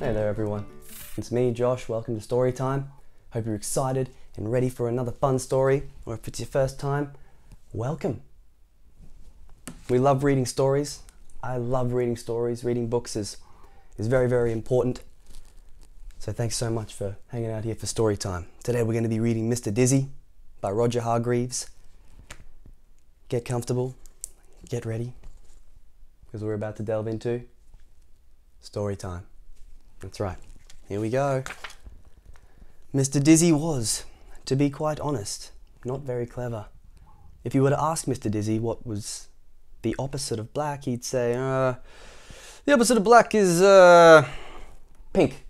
Hey there everyone, it's me Josh, welcome to Story Time. Hope you're excited and ready for another fun story, or if it's your first time, welcome. We love reading stories. I love reading stories. Reading books is very, very important. So thanks so much for hanging out here for Story Time. Today we're going to be reading Mr. Dizzy by Roger Hargreaves. Get comfortable, get ready, because we're about to delve into Story Time. That's right. Here we go. Mr. Dizzy was, to be quite honest, not very clever. If you were to ask Mr. Dizzy what was the opposite of black, he'd say, the opposite of black is, pink.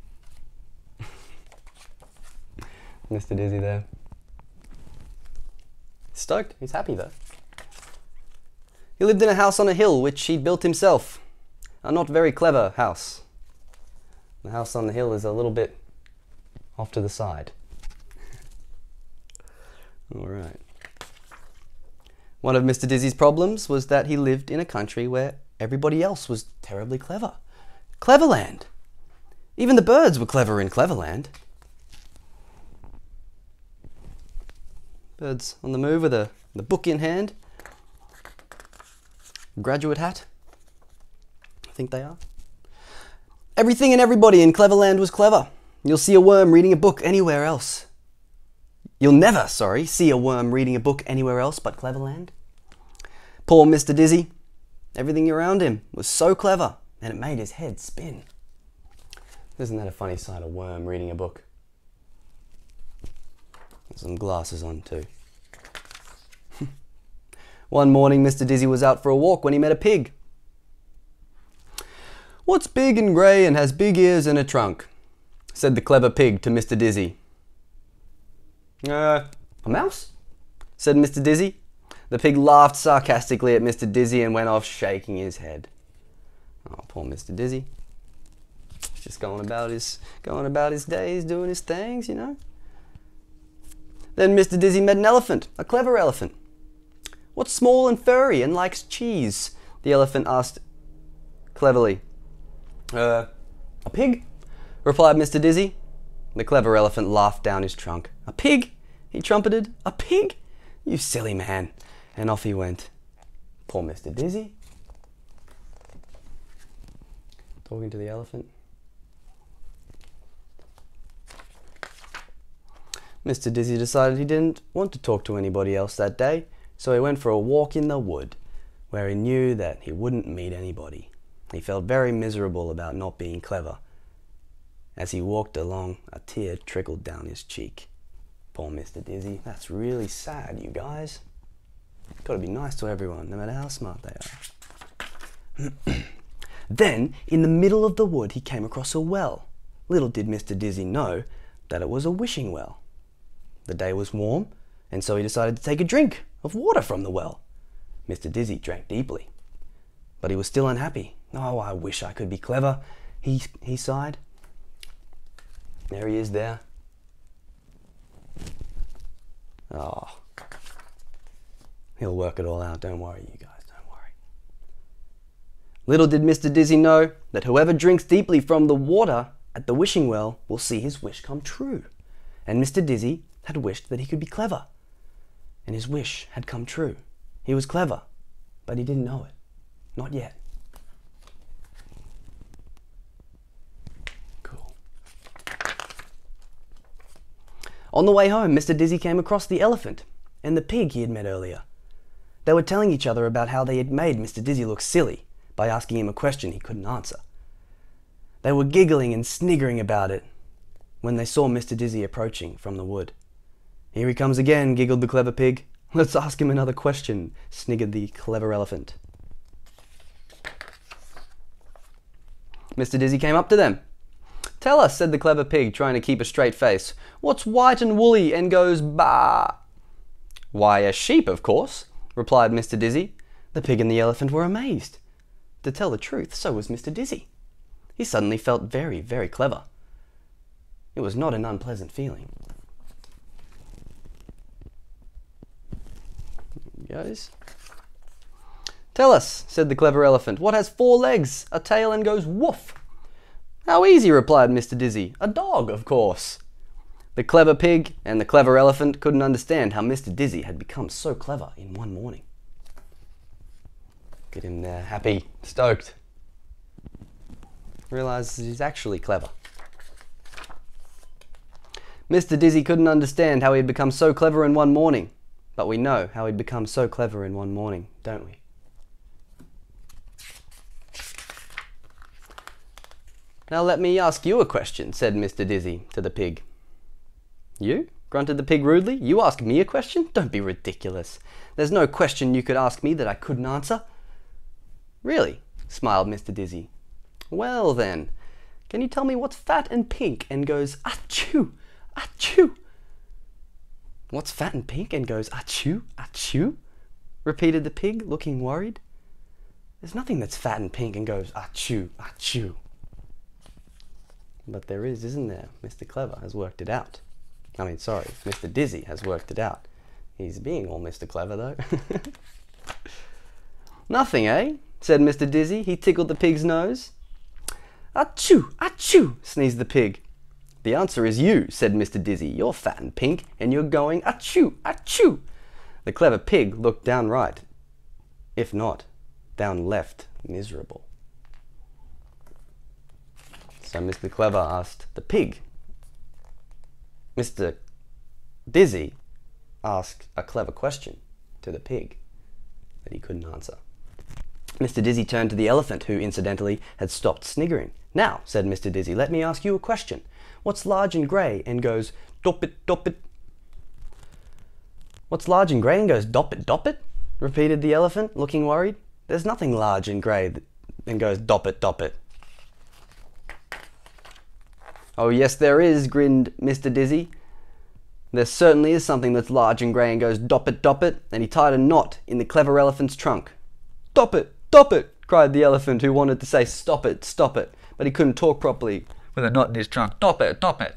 Mr. Dizzy there. Stoked. He's happy though. He lived in a house on a hill which he'd built himself. A not very clever house. The house on the hill is a little bit off to the side. Alright. One of Mr. Dizzy's problems was that he lived in a country where everybody else was terribly clever. Cleverland! Even the birds were clever in Cleverland. Birds on the move with the book in hand. Graduate hat. I think they are. Everything and everybody in Cleverland was clever. You'll see a worm reading a book anywhere else. You'll never, see a worm reading a book anywhere else but Cleverland. Poor Mr. Dizzy. Everything around him was so clever, and it made his head spin. Isn't that a funny sight, a worm reading a book? With some glasses on too. One morning, Mr. Dizzy was out for a walk when he met a pig. "What's big and grey and has big ears and a trunk?" said the clever pig to Mr. Dizzy. A mouse?" said Mr. Dizzy. The pig laughed sarcastically at Mr. Dizzy and went off shaking his head. Oh, poor Mr. Dizzy. He's just going about his days, doing his things, you know. Then Mr. Dizzy met an elephant, a clever elephant. "What's small and furry and likes cheese?" the elephant asked cleverly. A pig?" replied Mr. Dizzy. The clever elephant laughed down his trunk. "A pig?" he trumpeted. "A pig? You silly man." And off he went. Poor Mr. Dizzy. Talking to the elephant. Mr. Dizzy decided he didn't want to talk to anybody else that day, so he went for a walk in the wood, where he knew that he wouldn't meet anybody. He felt very miserable about not being clever. As he walked along, a tear trickled down his cheek. Poor Mr. Dizzy. That's really sad, you guys. Gotta be nice to everyone, no matter how smart they are. Then, in the middle of the wood, he came across a well. Little did Mr. Dizzy know that it was a wishing well. The day was warm, and so he decided to take a drink of water from the well. Mr. Dizzy drank deeply, but he was still unhappy. "Oh, I wish I could be clever," he sighed. There he is there. Oh, he'll work it all out. Don't worry, you guys, don't worry. Little did Mr. Dizzy know that whoever drinks deeply from the water at the wishing well will see his wish come true. And Mr. Dizzy had wished that he could be clever. And his wish had come true. He was clever, but he didn't know it. Not yet. On the way home, Mr. Dizzy came across the elephant and the pig he had met earlier. They were telling each other about how they had made Mr. Dizzy look silly by asking him a question he couldn't answer. They were giggling and sniggering about it when they saw Mr. Dizzy approaching from the wood. "Here he comes again," giggled the clever pig. "Let's ask him another question," sniggered the clever elephant. Mr. Dizzy came up to them. "Tell us," said the clever pig, trying to keep a straight face, "what's white and woolly and goes baa?" "Why, a sheep, of course," replied Mr. Dizzy. The pig and the elephant were amazed. To tell the truth, so was Mr. Dizzy. He suddenly felt very, very clever. It was not an unpleasant feeling. Guys? "Tell us," said the clever elephant, "what has 4 legs, a tail and goes woof?" How easy, replied Mr. Dizzy. A dog, of course. The clever pig and the clever elephant couldn't understand how Mr. Dizzy had become so clever in one morning. Get him there, happy, stoked. Realizes he's actually clever. Mr. Dizzy couldn't understand how he'd become so clever in one morning, but we know how he'd become so clever in one morning, don't we? Now let me ask you a question, said Mr. Dizzy to the pig. You? Grunted the pig rudely. You ask me a question? Don't be ridiculous. There's no question you could ask me that I couldn't answer. Really? Smiled Mr. Dizzy. Well then, can you tell me what's fat and pink and goes achoo, achoo? What's fat and pink and goes achoo, achoo? Repeated the pig, looking worried. There's nothing that's fat and pink and goes achoo, achoo. But there is, isn't there? Mr. Clever has worked it out. Mr. Dizzy has worked it out. He's being all Mr. Clever though. Nothing, eh? Said Mr. Dizzy. He tickled the pig's nose. Achoo, achoo, sneezed the pig. The answer is you, said Mr. Dizzy. You're fat and pink, and you're going achoo, achoo. The clever pig looked downright, if not, down left, miserable. So Mr. Clever asked the pig. Mr. Dizzy asked a clever question to the pig that he couldn't answer. Mr. Dizzy turned to the elephant, who, incidentally, had stopped sniggering. Now, said Mr. Dizzy, let me ask you a question. What's large and grey and goes doppet, doppet? What's large and grey and goes doppet, doppet? Repeated the elephant, looking worried. There's nothing large and grey and goes doppet, doppet. Oh yes there is, grinned Mr. Dizzy. There certainly is something that's large and grey and goes doppet, doppet, and he tied a knot in the clever elephant's trunk. Doppet, doppet, cried the elephant, who wanted to say stop it, but he couldn't talk properly with a knot in his trunk. Doppet, doppet.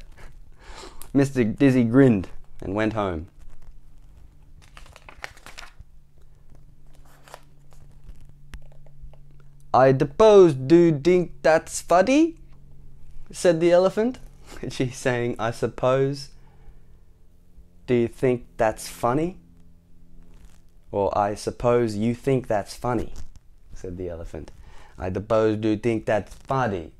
Mr. Dizzy grinned and went home. I suppose do think that's funny? Said the elephant. She's saying, I suppose. Do you think that's funny? Or I suppose you think that's funny, said the elephant. I suppose do you think that's funny?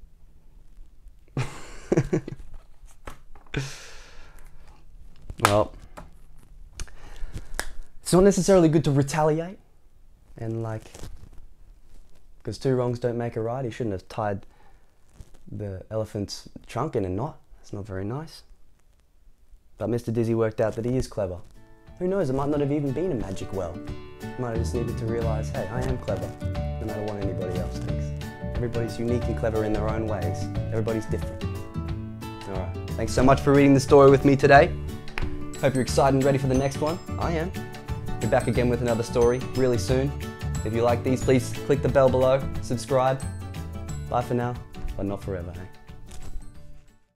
Well, it's not necessarily good to retaliate and because two wrongs don't make a right. He shouldn't have tied the elephant's trunk in a knot. It's not very nice. But Mr. Dizzy worked out that he is clever. Who knows, it might not have even been a magic well. He might have just needed to realise, hey, I am clever, no matter what anybody else thinks. Everybody's unique and clever in their own ways. Everybody's different. Alright, thanks so much for reading the story with me today. Hope you're excited and ready for the next one. I am. Be back again with another story really soon. If you like these, please click the bell below, subscribe. Bye for now, but not forever, hey?